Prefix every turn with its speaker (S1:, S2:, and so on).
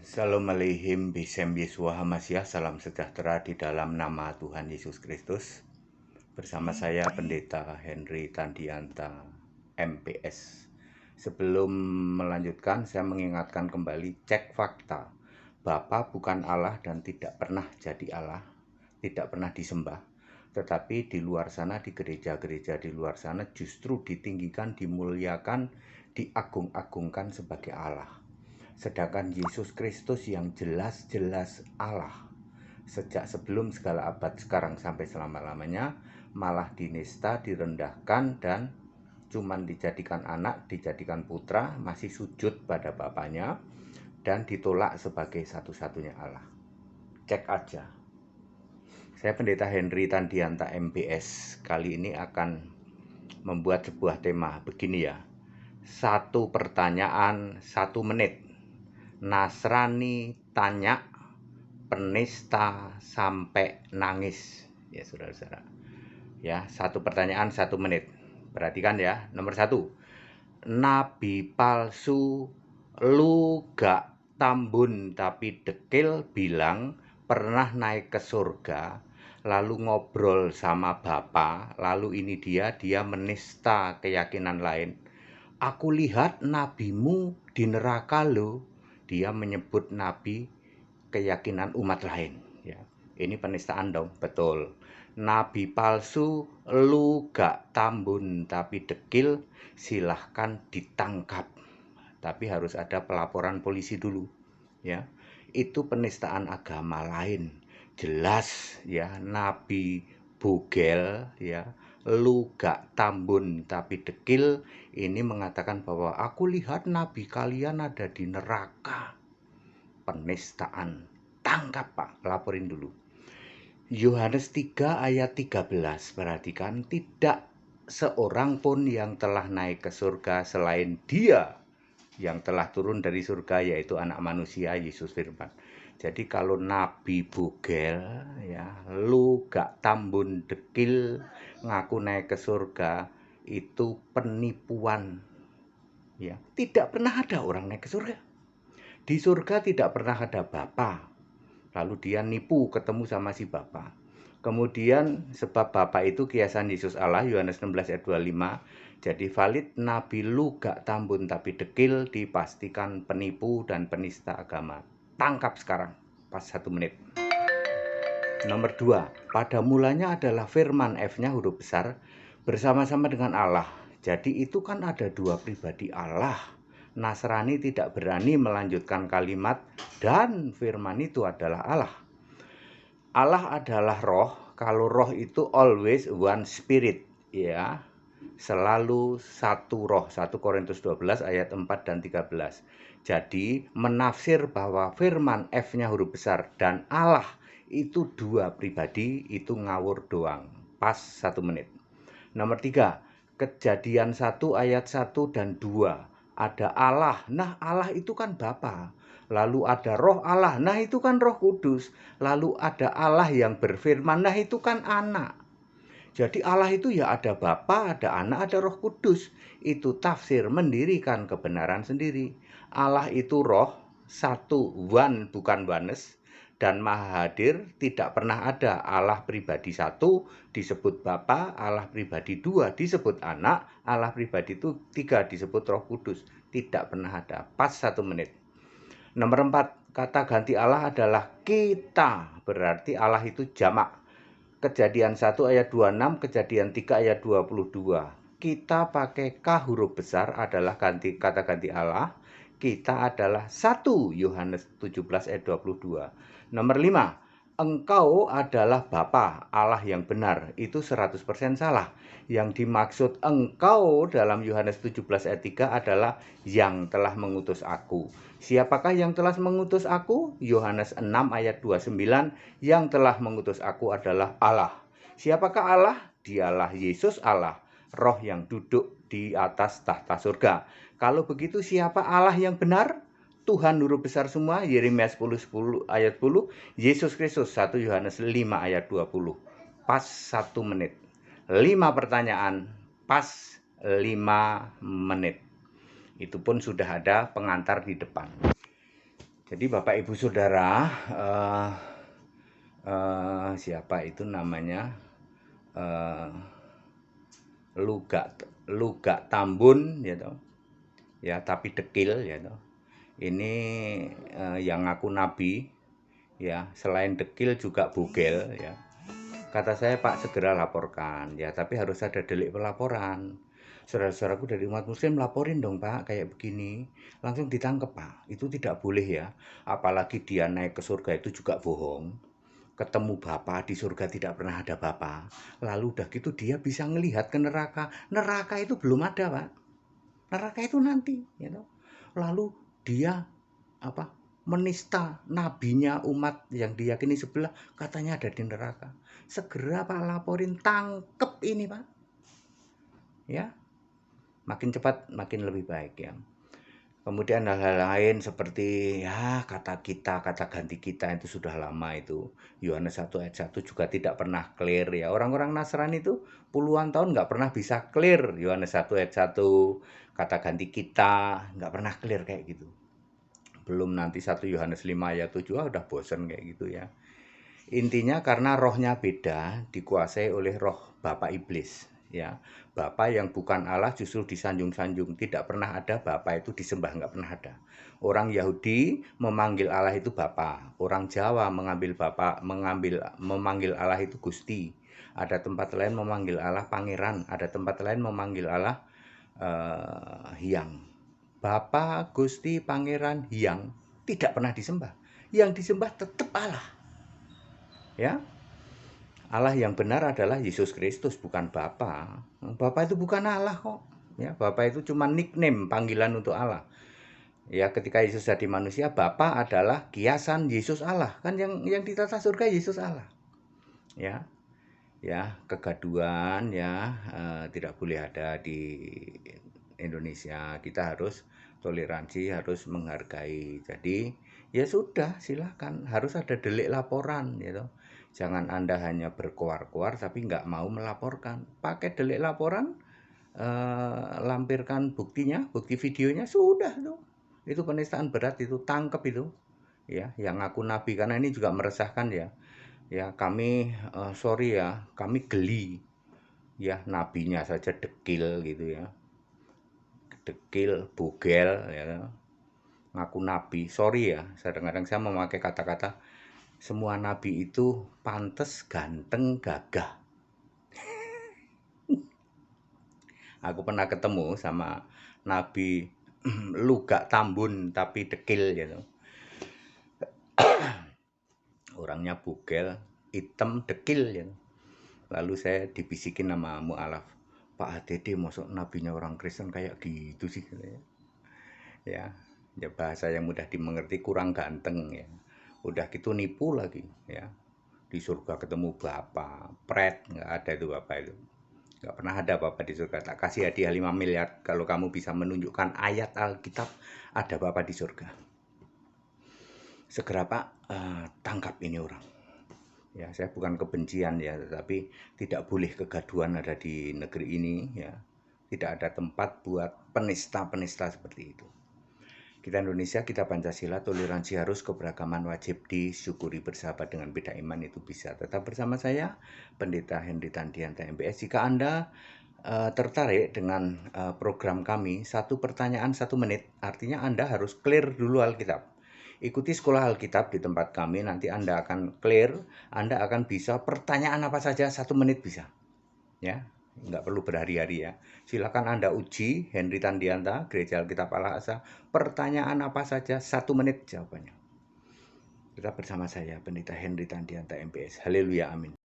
S1: Shalom Aleichem Besem Yeshua Hamasyah. Salam sejahtera di dalam nama Tuhan Yesus Kristus. Bersama saya Pendeta Henry Tandianta MPS. Sebelum melanjutkan, saya mengingatkan kembali, cek fakta. Bapa bukan Allah dan tidak pernah jadi Allah, tidak pernah disembah. Tetapi di luar sana, di gereja-gereja di luar sana justru ditinggikan, dimuliakan, diagung-agungkan sebagai Allah. Sedangkan Yesus Kristus yang jelas-jelas Allah sejak sebelum segala abad, sekarang sampai selama-lamanya, malah dinista, direndahkan, dan cuman dijadikan anak, dijadikan putra, masih sujud pada bapaknya, dan ditolak sebagai satu-satunya Allah. Cek aja. Saya Pendeta Henry Tandianta MPS. Kali ini akan membuat sebuah tema begini ya. Satu pertanyaan 1 menit. Nasrani tanya, penista sampai nangis. Ya saudara-saudara. Ya, satu pertanyaan 1 menit. Perhatikan ya. Nomor 1. Nabi palsu lu gak tambun tapi dekil bilang pernah naik ke surga, lalu ngobrol sama Bapa, lalu ini dia menista keyakinan lain. Aku lihat nabimu di neraka lo. Dia menyebut nabi keyakinan umat lain. Ya, ini penistaan dong, betul. Nabi palsu, lu gak tambun tapi dekil, silahkan ditangkap. Tapi harus ada pelaporan polisi dulu. Ya, itu penistaan agama lain. Jelas ya, nabi bugel ya, lu gak tambun tapi dekil, ini mengatakan bahwa aku lihat nabi kalian ada di neraka. Penistaan. Tangkap Pak, laporin dulu. Yohanes 3 ayat 13, perhatikan, tidak seorang pun yang telah naik ke surga selain dia yang telah turun dari surga, yaitu anak manusia, Yesus firman. Jadi kalau nabi bugel ya, lu gak tambun dekil, ngaku naik ke surga, itu penipuan. Ya, tidak pernah ada orang naik ke surga. Di surga tidak pernah ada Bapa. Lalu dia nipu ketemu sama si Bapa. Kemudian sebab Bapa itu kiasan Yesus Allah, Yohanes 16 ayat 25. Jadi valid nabi lu gak tambun tapi dekil, dipastikan penipu dan penista agama. Tangkap sekarang, pas 1 menit. Nomor 2, pada mulanya adalah firman, F-nya huruf besar, bersama-sama dengan Allah. Jadi itu kan ada 2 pribadi Allah. Nasrani tidak berani melanjutkan kalimat dan firman itu adalah Allah. Allah adalah roh. Kalau roh itu always one spirit, ya. Selalu satu roh. 1 Korintus 12 ayat 4 dan 13. Jadi menafsir bahwa firman, F-nya huruf besar, dan Allah itu 2 pribadi, itu ngawur doang. Pas 1 menit. Nomor 3, Kejadian 1 ayat 1 dan 2. Ada Allah. Nah, Allah itu kan Bapa. Lalu ada roh Allah. Nah, itu kan Roh Kudus. Lalu ada Allah yang berfirman. Nah, itu kan anak. Jadi Allah itu ya ada Bapa, ada Anak, ada Roh Kudus. Itu tafsir, mendirikan kebenaran sendiri. Allah itu roh, satu, one, bukan oneness, dan maha hadir. Tidak pernah ada Allah pribadi 1 disebut Bapa, Allah pribadi 2 disebut Anak, Allah pribadi 3 disebut Roh Kudus. Tidak pernah ada. Pas 1 menit. Nomor 4, kata ganti Allah adalah kita. Berarti Allah itu jamak. Kejadian 1 ayat 26, Kejadian 3 ayat 22. Kita pakai K huruf besar adalah kata ganti Allah. Kita adalah 1 Yohanes 17 ayat 22. Nomor 5, engkau adalah Bapa, Allah yang benar. Itu 100% salah. Yang dimaksud engkau dalam Yohanes 17 ayat 3 adalah yang telah mengutus aku. Siapakah yang telah mengutus aku? Yohanes 6 ayat 29, yang telah mengutus aku adalah Allah. Siapakah Allah? Dialah Yesus Allah, roh yang duduk di atas tahta surga. Kalau begitu siapa Allah yang benar? Tuhan huruf besar semua, Yeremia 10 ayat 10, Yesus Kristus 1 Yohanes 5 ayat 20. Pas 1 menit. 5 pertanyaan, pas 5 menit. Itu pun sudah ada pengantar di depan. Jadi Bapak Ibu Saudara, siapa itu namanya, eh, Luga Tambun ya toh. Ya tapi dekil ya toh. Ini yang ngaku nabi ya, selain dekil juga bugel ya. Kata saya, Pak, segera laporkan ya, tapi harus ada delik pelaporan. Saudara-saudaraku dari umat muslim, laporin dong Pak, kayak begini langsung ditangkap Pak, itu tidak boleh ya. Apalagi dia naik ke surga itu juga bohong, ketemu Bapa di surga tidak pernah ada Bapa, lalu udah gitu dia bisa ngelihat ke neraka. Neraka itu belum ada Pak, neraka itu nanti you know. Lalu dia apa, menista nabinya umat yang diyakini sebelah, katanya ada di neraka. Segera Pak laporin, tangkep ini Pak ya, makin cepat makin lebih baik ya. Kemudian hal-hal lain seperti ya kata ganti kita itu sudah lama itu. Yohanes 1 ayat 1 juga tidak pernah clear ya. Orang-orang Nasrani itu puluhan tahun nggak pernah bisa clear Yohanes 1 ayat 1, kata ganti kita, nggak pernah clear kayak gitu. Belum nanti 1 Yohanes 5 ayat 7 udah bosen kayak gitu ya. Intinya karena rohnya beda, dikuasai oleh roh Bapak Iblis ya. Bapa yang bukan Allah justru disanjung-sanjung, tidak pernah ada Bapa itu disembah, nggak pernah ada. Orang Yahudi memanggil Allah itu Bapa, orang Jawa memanggil Allah itu Gusti. Ada tempat lain memanggil Allah Pangeran, ada tempat lain memanggil Allah Hyang. Bapa, Gusti, Pangeran, Hyang tidak pernah disembah. Yang disembah tetap Allah. Ya, Allah yang benar adalah Yesus Kristus, bukan Bapa. Bapa itu bukan Allah kok. Ya, Bapa itu cuma nickname, panggilan untuk Allah. Ya, ketika Yesus jadi manusia, Bapa adalah kiasan Yesus Allah. Kan yang di tata surga Yesus Allah. Ya. Ya, kegaduhan ya tidak boleh ada di Indonesia. Kita harus toleransi, harus menghargai. Jadi, ya sudah, silakan. Harus ada delik laporan gitu. Jangan Anda hanya berkoar-koar tapi nggak mau melaporkan. Pakai delik laporan, lampirkan buktinya, bukti videonya, sudah tuh. Itu penistaan berat, itu tangkep itu. Ya, yang ngaku nabi, karena ini juga meresahkan ya. Ya, kami sorry ya, kami geli. Ya, nabinya saja dekil gitu ya. Dekil, bugel ya. Ngaku nabi. Sorry ya, kadang-kadang saya memakai kata-kata semua nabi itu pantes, ganteng, gagah. Aku pernah ketemu sama nabi Luga Tambun tapi dekil gitu. Orangnya bugel, hitam, dekil gitu. Lalu saya dibisikin sama mu'alaf, Pak HDD masuk nabinya orang Kristen kayak gitu sih. Ya, ya bahasa yang mudah dimengerti, kurang ganteng ya. Udah gitu nipu lagi ya. Di surga ketemu Bapak, pret, nggak ada itu Bapak itu. Nggak pernah ada Bapak di surga. Tak kasih hadiah 5 miliar kalau kamu bisa menunjukkan ayat Alkitab ada Bapak di surga. Segera Pak, tangkap ini orang. Ya, saya bukan kebencian ya, tetapi tidak boleh kegaduhan ada di negeri ini ya. Tidak ada tempat buat penista-penista seperti itu. Kita Indonesia, kita Pancasila, toleransi harus, keberagaman wajib, disyukuri, bersahabat dengan beda iman itu bisa. Tetap bersama saya, Pendeta Henry Tandianta MPS. Jika Anda tertarik dengan program kami, 1 pertanyaan 1 menit, artinya Anda harus clear dulu Alkitab. Ikuti sekolah Alkitab di tempat kami, nanti Anda akan clear, Anda akan bisa pertanyaan apa saja 1 menit bisa. Ya, nggak perlu berhari-hari ya. Silakan Anda uji Henry Tandianta, Gereja Alkitab Allah Asa, pertanyaan apa saja 1 menit jawabannya. Tetap bersama saya, Pendeta Henry Tandianta MPS. Haleluya, amin.